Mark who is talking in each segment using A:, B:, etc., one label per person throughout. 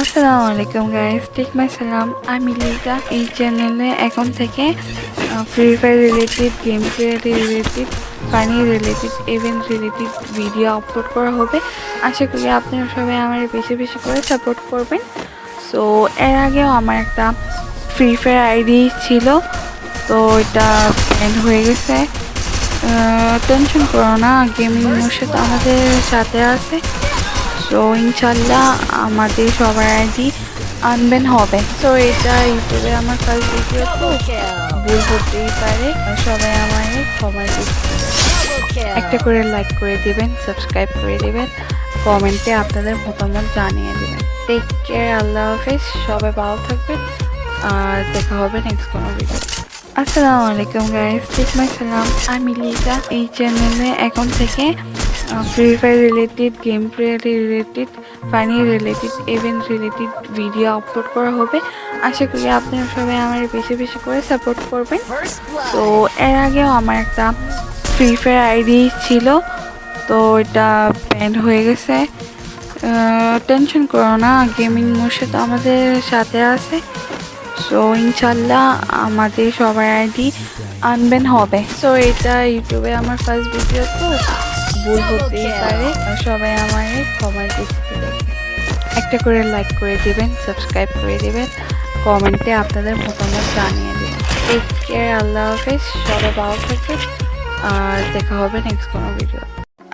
A: আসসালামু আলাইকুম guys, take my সালাম। আমি লিজা। এই চ্যানেলে এখন থেকে free fire related, game play related, funny related, event related video upload করা হবে। আশা করি আপনারা সবাই আমার বেশি বেশি করে সাপোর্ট করবেন। সো এর আগেও আমার একটা ফ্রি ফায়ার আইডি ছিল, তো এটা ব্যান হয়ে গেছে। টেনশন করো না, গেমিং মোশন আমাদের সাথে আছে। তো ইনশাল্লাহ আমাদের সবার আইডি আনবেন হবে। তো এটা ইউটিউবে আমার ফার্স্ট ভিডিও, তো ভুল হতেই পারে, সবাই আমার ক্ষমা একটা করে লাইক করে দিবেন, সাবস্ক্রাইব করে দিবেন, কমেন্টে আপনাদের মতামত জানিয়ে দিবেন। টেক কেয়ার, আল্লাহ হাফেজ, সবাই ভালো থাকবেন আর দেখা হবে নেক্সট কোনো ভিডিও। আসসালামু আলাইকুম গাইস, টেক মাই সালাম। আমি লিজা। এই চ্যানেলে এখন থেকে free fire related, game play related, funny related, event related video upload করা হবে। আশা করি আপনারা সবাই আমার বেশি বেশি করে সাপোর্ট করবেন। তো এর আগেও আমার একটা ফ্রি ফায়ার আইডি ছিল, তো এটা ব্যান হয়ে গেছে। টেনশন করো না, গেমিং মোশন আমাদের সাথে আছে। সো ইনশাল্লাহ আমাদের সবার আইডি আনবেন হবে। সো এটা ইউটিউবে আমার ফার্স্ট ভিডিও, তো ভুল হতেই পারে, সবাই আমার ক্ষমা দৃষ্টিতে দেখবেন। একটা করে লাইক করে দিবেন, সাবস্ক্রাইব করে দিবেন, কমেন্টে আপনাদের মতামত জানিয়ে দেবেন। টেক কেয়ার, আল্লাহ হাফেজ, সবাই ভালো থাকবেন আর দেখা হবে নেক্সট কোনো ভিডিও।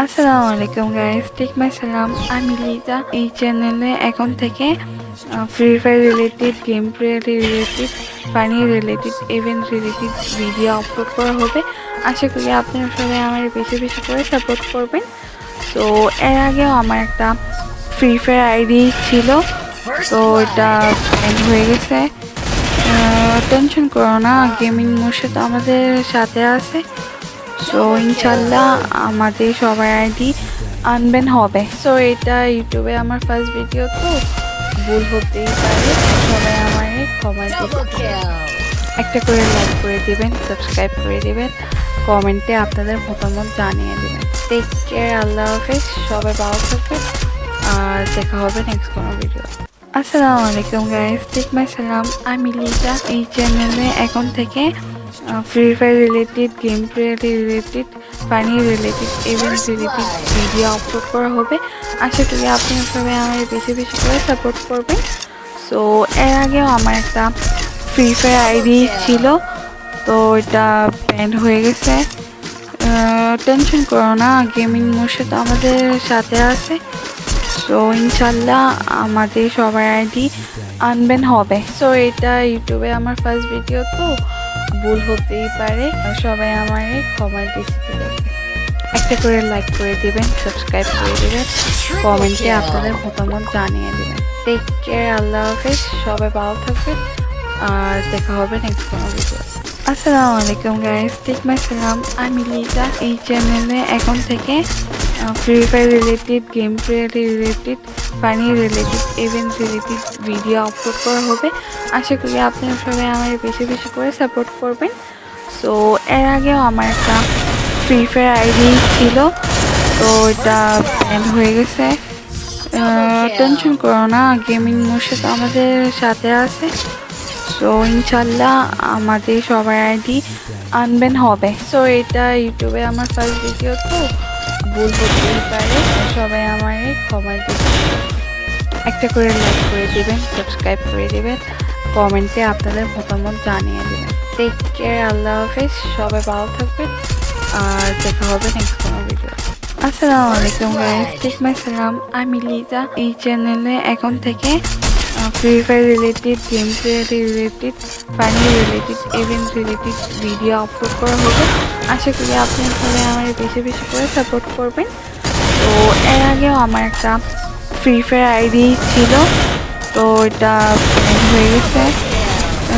A: আসসালামু আলাইকুম গাইস, টেক মাই সালাম। আমি লিজা। এই চ্যানেলে এখন থেকে free fire related, game play related, funny related, event related video upload করা হবে। আশা করি আপনারা সবাই আমার বেশি বেশি করে সাপোর্ট করবেন। তো এর আগেও আমার একটা ফ্রি ফায়ার আইডি ছিল, তো এটা ব্যান হয়ে গেছে। টেনশন করো না, গেমিং মোশন আমাদের সাথে আছে। সো ইনশাল্লাহ আমাদের সবার আইডি আনবেন হবে। সো এটা ইউটিউবে আমার ফার্স্ট ভিডিও, তো ভুল হতেই পারে, সবাই আমার ক্ষমা একটা করে লাইক করে দিবেন, সাবস্ক্রাইব করে দিবেন, কমেন্টে আপনাদের মতামত জানিয়ে দেবেন। টেক কেয়ার, আল্লাহ হাফেজ, সবাই ভালো থাকবেন আর দেখা হবে নেক্সট কোনো ভিডিও। আসসালামু আলাইকুম গাইস, টেক মাই সালাম। আমি লিজা। এই চ্যানেলে এখন থেকে free fire related, game play related, funny related, event related video upload করা হবে। আশা করি আপনারা সবাই আমার বেশি বেশি করে সাপোর্ট করবেন। সো এর আগেও আমার একটা ফ্রি ফায়ার আইডি ছিল, তো এটা ব্যান হয়ে গেছে। টেনশন করো না, গেমিং মোশন আমাদের সাথে আছে। সো ইনশাল্লাহ আমাদের সবার আইডি আনবেন হবে। সো এটা ইউটিউবে আমার ফার্স্ট ভিডিও, তো ভুল হতেই পারে, সবাই আমার ক্ষমা দৃষ্টিতে দেখবেন। একটা করে লাইক করে দিবেন, সাবস্ক্রাইব করে দিবেন, কমেন্টে আপনাদের মতামত জানিয়ে দেবেন। টেক কেয়ার, আল্লাহ হাফেজ, সবাই ভালো থাকবেন আর দেখা হবে নেক্সট কোনো ভিডিও। আসসালামু আলাইকুম গাইস, টেক মাই সালাম। আমি লিজা। এই চ্যানেলে এখন থেকে free fire related, game play related, funny related, event related video upload করা হবে। আশা করি আপনারা সবাই আমার বেশি বেশি করে সাপোর্ট করবেন। সো এর আগেও আমার একটা ফ্রি ফায়ার আইডি ছিল, তো এটা ব্যান হয়ে গেছে। টেনশন করো না, গেমিং মোশন আমাদের সাথে আছে। সো ইনশাল্লাহ আমাদের সবার আইডি আনবেন হবে। সো এটা ইউটিউবে আমার ফার্স্ট ভিডিও, তো ভুল হতেই পারে, সবাই আমার ক্ষমা দৃষ্টিতে একটা করে লাইক করে দিবেন, সাবস্ক্রাইব করে দিবেন, কমেন্টে আপনাদের মতামত জানিয়ে দেবেন। টেক কেয়ার, আল্লাহ হাফেজ, সবাই ভালো থাকবেন আর দেখা হবে নেক্সট কোনো ভিডিও। আসসালামু আলাইকুম গাইস, টেক মাই সালাম। আমি লিজা। এই চ্যানেলে এখন থেকে free fire related, game play related, funny related, event related video upload করা হবে। আশা করি আপনারা সবাই আমার বেশি বেশি করে সাপোর্ট করবেন। তো এর আগেও আমার একটা ফ্রি ফায়ার আইডি ছিল, তো এটা ব্যান হয়ে গেছে।